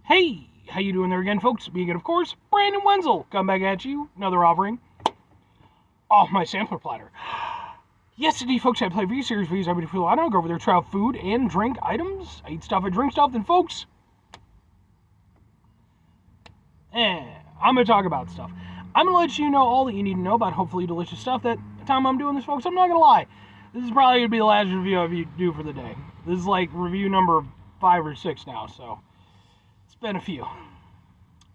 Hey, how you doing there again, folks? Being it, of course, Brandon Wenzel. Come back at you, another offering off my sampler platter. Yes, indeed, folks, I play V-Series videos every day. I don't go over there, try out food and drink items. I eat stuff, I drink stuff, then, folks, I'm going to talk about stuff. I'm going to let you know all that you need to know about hopefully delicious stuff. That the time I'm doing this, folks, I'm not going to lie. This is probably going to be the last review I do for the day. This is like review number 5 or 6 now, so it's been a few.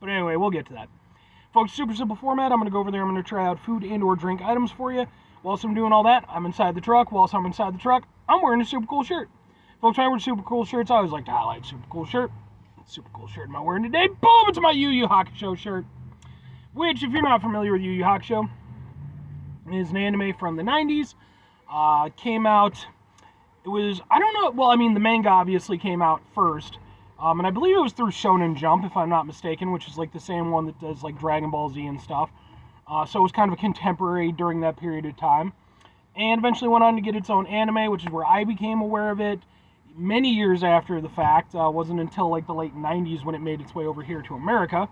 But anyway, we'll get to that. Folks, super simple format. I'm going to go over there. I'm going to try out food and or drink items for you. Whilst I'm doing all that, I'm inside the truck. Whilst I'm inside the truck, I'm wearing a super cool shirt. Folks, when I wear super cool shirts, I always like to highlight super cool shirt. Super cool shirt am I wearing today? Boom! It's my Yu Yu Hakusho shirt. Which, if you're not familiar with Yu Yu Hakusho, is an anime from the 90s. Came out, it was, I don't know, well, I mean, the manga obviously came out first. And I believe it was through Shonen Jump, if I'm not mistaken, which is like the same one that does like Dragon Ball Z and stuff. So it was kind of a contemporary during that period of time. And eventually went on to get its own anime, which is where I became aware of it many years after the fact. Wasn't until like the late 90s when it made its way over here to America.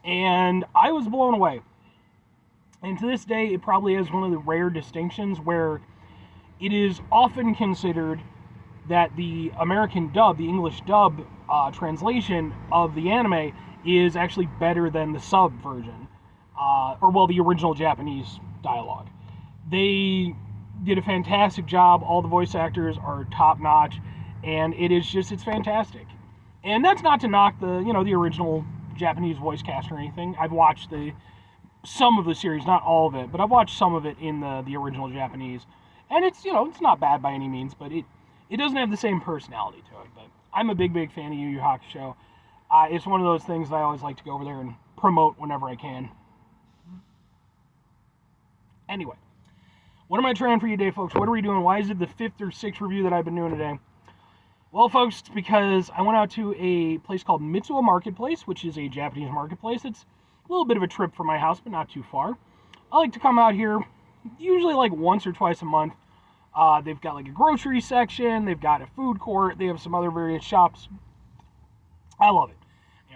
And I was blown away. And to this day, it probably has one of the rare distinctions where it is often considered that the American dub, the English dub translation of the anime is actually better than the sub version, the original Japanese dialogue. They did a fantastic job. All the voice actors are top notch, and it's fantastic. And that's not to knock the original Japanese voice cast or anything. I've watched some of the series, not all of it, but I've watched some of it in the original Japanese, and it's not bad by any means, but it doesn't have the same personality to it. But I'm a big fan of Yu Yu Hakusho. It's one of those things that I always like to go over there and promote whenever I can. Anyway, what am I trying for you today, folks? What are we doing? Why is it the 5th or 6th review that I've been doing today? Well, folks, it's because I went out to a place called Mitsuo Marketplace, which is a Japanese marketplace. It's a little bit of a trip from my house, but not too far. I like to come out here usually like once or twice a month. They've got like a grocery section, they've got a food court, they have some other various shops. I love it.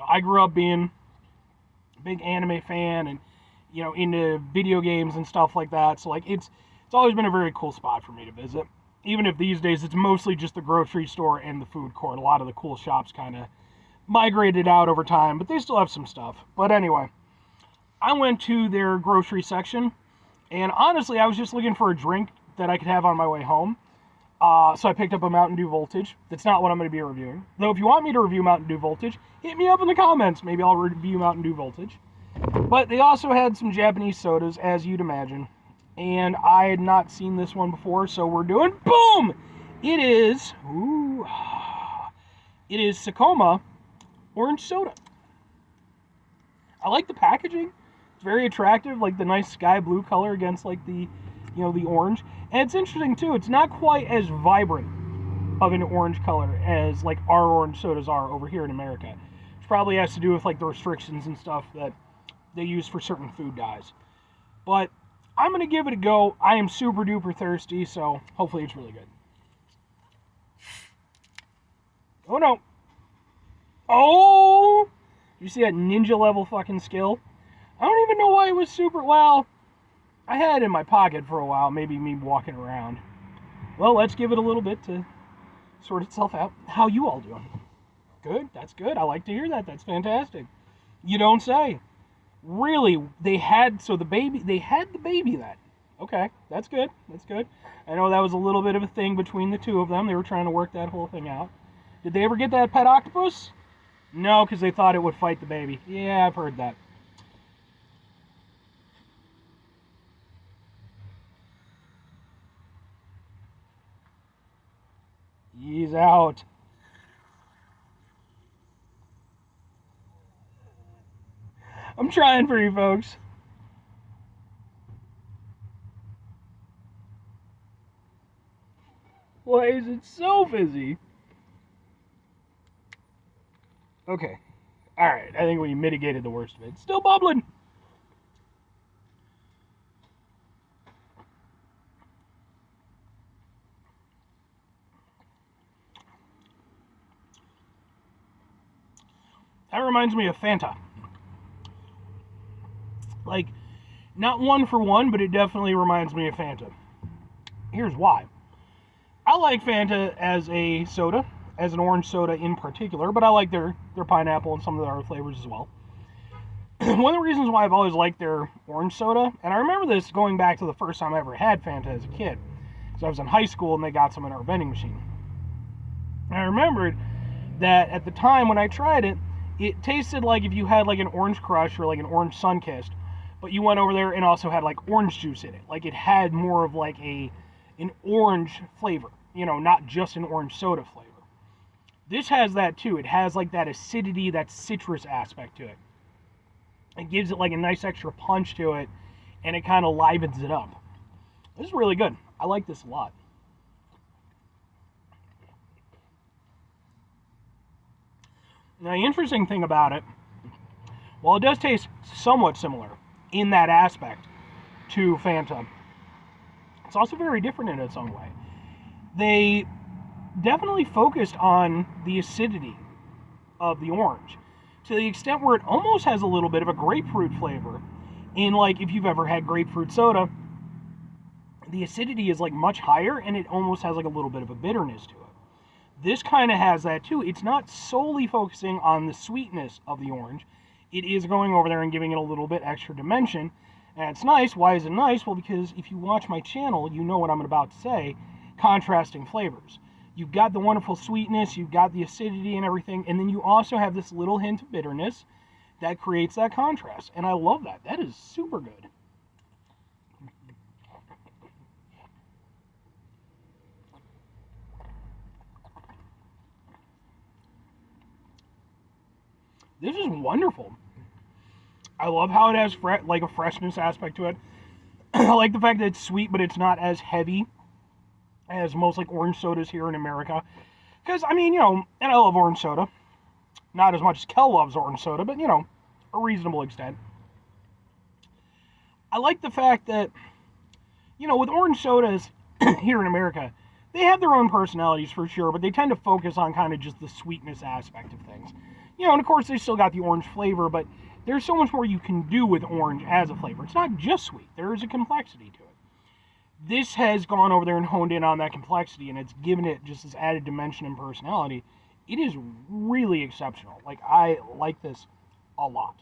I grew up being a big anime fan and into video games and stuff like that. So like it's always been a very cool spot for me to visit. Even if these days it's mostly just the grocery store and the food court. A lot of the cool shops kind of migrated out over time, but they still have some stuff. But anyway, I went to their grocery section, and honestly, I was just looking for a drink that I could have on my way home. So I picked up a Mountain Dew Voltage. That's not what I'm going to be reviewing. Though if you want me to review Mountain Dew Voltage, hit me up in the comments. Maybe I'll review Mountain Dew Voltage. But they also had some Japanese sodas, as you'd imagine. And I had not seen this one before, so we're doing, boom! It is Secoma Orange Soda. I like the packaging. It's very attractive, like the nice sky blue color against like the orange. And it's interesting too, it's not quite as vibrant of an orange color as like our orange sodas are over here in America. Which probably has to do with like the restrictions and stuff that they use for certain food dyes. But I'm going to give it a go. I am super duper thirsty, so hopefully it's really good. Oh no. Oh! You see that ninja level fucking skill? I don't even know why it was super, well, I had it in my pocket for a while, maybe me walking around. Well, let's give it a little bit to sort itself out. How you all doing? Good, that's good. I like to hear that. That's fantastic. You don't say. Really, they had the baby then. Okay, that's good. That's good. I know that was a little bit of a thing between the two of them. They were trying to work that whole thing out. Did they ever get that pet octopus? No, because they thought it would fight the baby. Yeah, I've heard that. He's out. I'm trying for you folks. Why is it so fizzy? Okay. Alright, I think we mitigated the worst of it. It's still bubbling. That reminds me of Fanta. Like, not one for one, but it definitely reminds me of Fanta. Here's why. I like Fanta as a soda, as an orange soda in particular, but I like their pineapple and some of their other flavors as well. One of the reasons why I've always liked their orange soda, and I remember this going back to the first time I ever had Fanta as a kid, because I was in high school and they got some in our vending machine. And I remembered that at the time when I tried it, it tasted like if you had like an Orange Crush or like an Orange Sunkist, but you went over there and also had like orange juice in it. Like it had more of like an orange flavor, not just an orange soda flavor. This has that too. It has like that acidity, that citrus aspect to it. It gives it like a nice extra punch to it, and it kind of livens it up. This is really good. I like this a lot. Now, the interesting thing about it, while it does taste somewhat similar in that aspect to Fanta, it's also very different in its own way. They definitely focused on the acidity of the orange to the extent where it almost has a little bit of a grapefruit flavor. In like if you've ever had grapefruit soda, the acidity is like much higher and it almost has like a little bit of a bitterness to it. This kind of has that too. It's not solely focusing on the sweetness of the orange. It is going over there and giving it a little bit extra dimension. And it's nice. Why is it nice? Well, because if you watch my channel, you know what I'm about to say. Contrasting flavors. You've got the wonderful sweetness, you've got the acidity and everything, and then you also have this little hint of bitterness that creates that contrast. And I love that. That is super good. This is wonderful. I love how it has like a freshness aspect to it. I like the fact that it's sweet, but it's not as heavy as most like orange sodas here in America. Because, I mean, and I love orange soda. Not as much as Kel loves orange soda, but, a reasonable extent. I like the fact that, with orange sodas here in America, they have their own personalities for sure, but they tend to focus on kind of just the sweetness aspect of things. And of course they still got the orange flavor, but there's so much more you can do with orange as a flavor. It's not just sweet. There is a complexity to it. This has gone over there and honed in on that complexity, and it's given it just this added dimension and personality. It is really exceptional. Like, I like this a lot.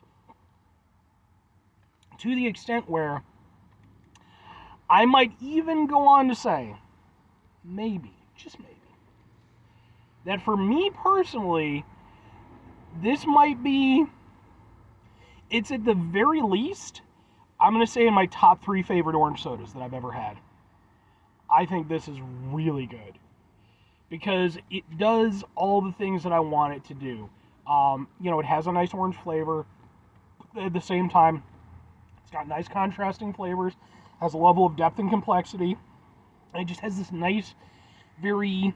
To the extent where I might even go on to say, maybe, just maybe, that for me personally, this might be, it's at the very least, I'm going to say in my top 3 favorite orange sodas that I've ever had. I think this is really good because it does all the things that I want it to do. It has a nice orange flavor. At the same time, it's got nice contrasting flavors, has a level of depth and complexity. And it just has this nice, very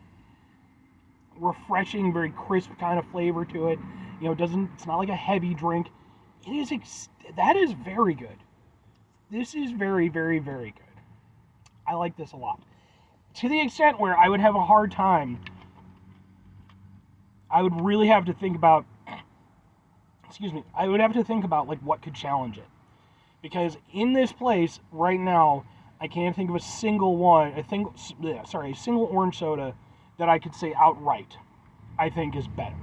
refreshing, very crisp kind of flavor to it. It's not like a heavy drink. That is very good. This is very, very, very good. I like this a lot. To the extent where I would have a hard time, I would really have to think about, I would have to think about like what could challenge it. Because in this place right now, I can't think of a single a single orange soda that I could say outright I think is better.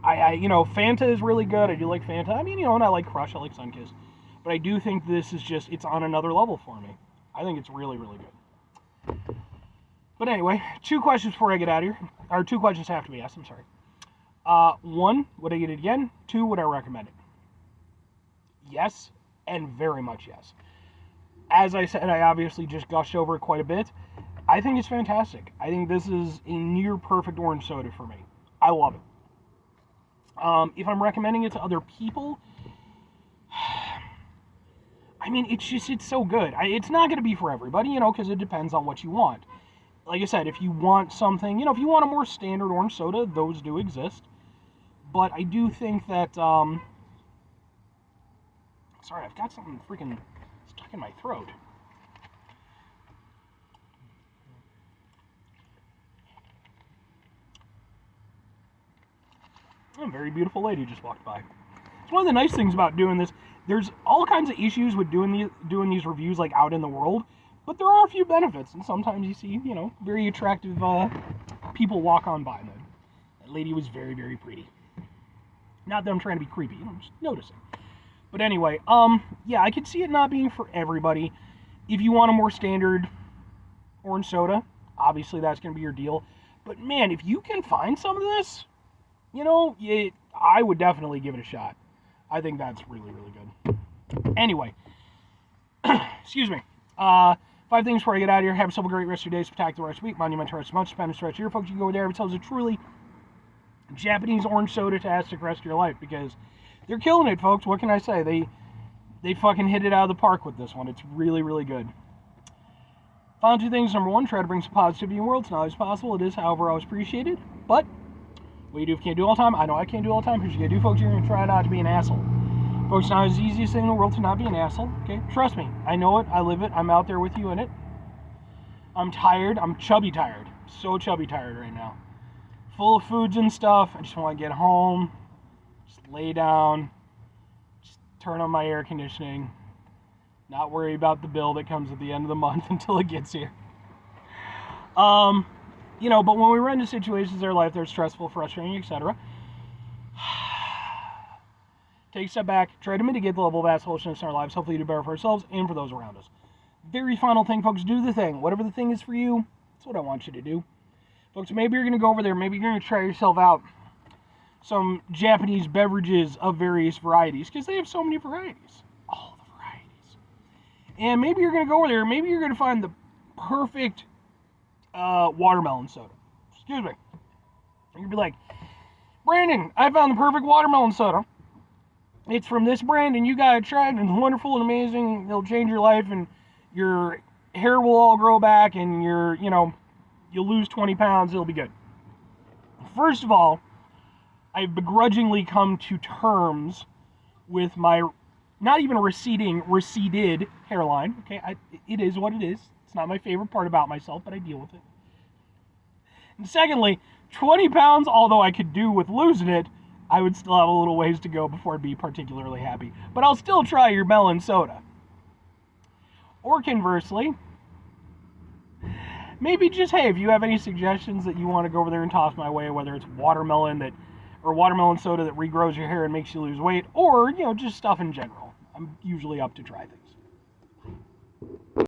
Fanta is really good. I do like Fanta. I mean, and I like Crush, I like Sunkist. But I do think this is just, it's on another level for me. I think it's really, really good. But anyway, 2 questions before I get out of here. Or 2 questions have to be asked, I'm sorry. 1, would I get it again? 2, would I recommend it? Yes, and very much yes. As I said, I obviously just gushed over it quite a bit. I think it's fantastic. I think this is a near perfect orange soda for me. I love it. If I'm recommending it to other people, I mean, it's so good. It's not going to be for everybody, because it depends on what you want. Like I said, if you want something, if you want a more standard orange soda, those do exist. But I do think that, sorry, I've got something freaking stuck in my throat. A very beautiful lady just walked by. It's one of the nice things about doing this. There's all kinds of issues with doing these reviews like out in the world, but there are a few benefits, and sometimes you see, very attractive people walk on by. That lady was very, very pretty. Not that I'm trying to be creepy, I'm just noticing. But anyway, yeah, I could see it not being for everybody. If you want a more standard orange soda, obviously that's going to be your deal. But man, if you can find some of this, I would definitely give it a shot. I think that's really, really good. Anyway, excuse me. 5 things before I get out of here. Have yourself a great rest of your day. Spectacular rest of the week. Monumental rest of the month. Spend a rest of your folks. You can go over there and tell us a truly Japanese orange soda-tastic rest of your life, because they're killing it, folks. What can I say? They fucking hit it out of the park with this one. It's really, really good. Final 2 things. Number 1, try to bring some positivity in the world. It's not always possible. It is, however, always appreciated. But what you do if you can't do it all the time, I know I can't do it all the time. Here's what you gotta do, folks. You're gonna try not to be an asshole. Folks, it's not the easiest thing in the world to not be an asshole. Okay? Trust me. I know it. I live it. I'm out there with you in it. I'm tired. I'm chubby tired. So chubby tired right now. Full of foods and stuff. I just want to get home. Just lay down. Just turn on my air conditioning. Not worry about the bill that comes at the end of the month until it gets here. But when we run into situations in our life that are stressful, frustrating, etc., take a step back, try to mitigate the level of assholishness in our lives, hopefully do better for ourselves and for those around us. Very final thing, folks, do the thing. Whatever the thing is for you, that's what I want you to do. Folks, maybe you're going to go over there, maybe you're going to try yourself out some Japanese beverages of various varieties, because they have so many varieties. All the varieties. And maybe you're going to go over there, maybe you're going to find the perfect watermelon soda. Excuse me. You're going to be like, Brandon, I found the perfect watermelon soda. It's from this brand, and you gotta try it, and it's wonderful and amazing. It'll change your life, and your hair will all grow back, and you'll lose 20 pounds. It'll be good. First of all, I've begrudgingly come to terms with my not even receded hairline. Okay, it is what it is. It's not my favorite part about myself, but I deal with it. And secondly, 20 pounds, although I could do with losing it, I would still have a little ways to go before I'd be particularly happy. But I'll still try your melon soda. Or conversely, maybe just, hey, if you have any suggestions that you want to go over there and toss my way, whether it's watermelon soda that regrows your hair and makes you lose weight, or, just stuff in general. I'm usually up to try things.